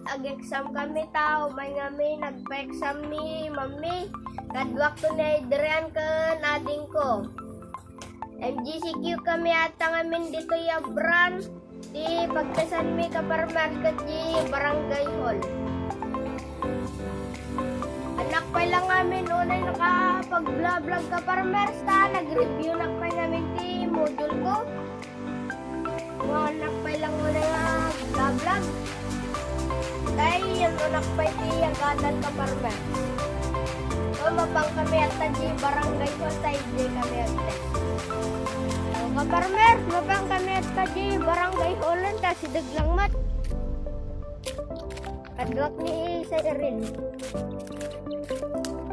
ag-exam kami tao. May ngami nagpa-exam ni mami. Kadwak to na idrian ka nading ko. MGCQ kami ata ngamin dito yabran. Di pagkasan mi kaparmar ka di barangay hall. Anak pa lang namin unay nakapag-vlog ka farmers ta. Nag-review na pa namin ti module ko. Mga anak pa lang unay vlog. Dahil yung anak pa ti agadan ka farmers. So mapang kami at di barangay ko tayo di kami at ka farmers, mapang kami at di barangay holan ta si Daglang mat. Adwak ni Isa Erin.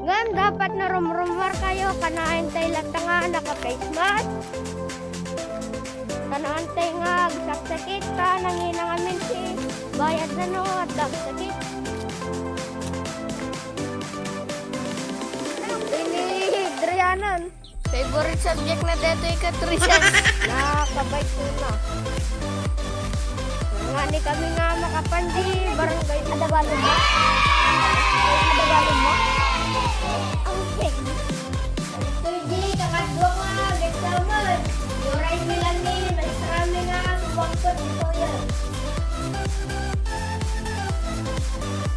Ngam, dapat na rumrumar kayo. Kanaantay lang nga naka-face mask. Kanaantay nga sakit ka. Nanginang amin si bayad na no at sakit. Ini Drianan. Favorite subject na dito ikatrisan. Nakabay ko na. Nga ni kami nga makapandi. Barangay Adabalong mo. Adabalong mo. Okay. Tuji, kakadwa nga, gagsaman. Yuray nila ni, maisarami nga, wangkot ito yan.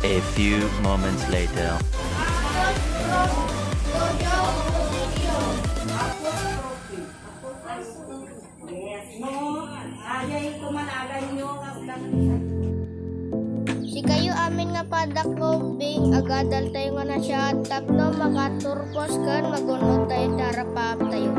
A few moments later. Si kayo amin nga padak ko, bing agadal tayo nga na siya. Tapno makaturpos kan, magunod tayo darapap tayo.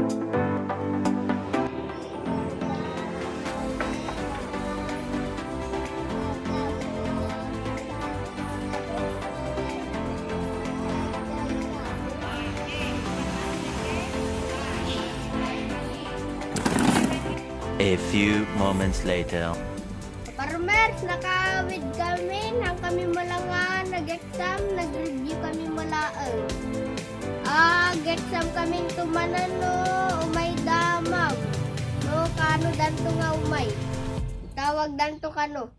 A few moments later. Farmers, nakawid kami, nang kami malangan, nag-exam, nag-review kami malaan. Nag-exam kami tumanan no, umay damag. No, kano danto nga umay. Tawag danto kano.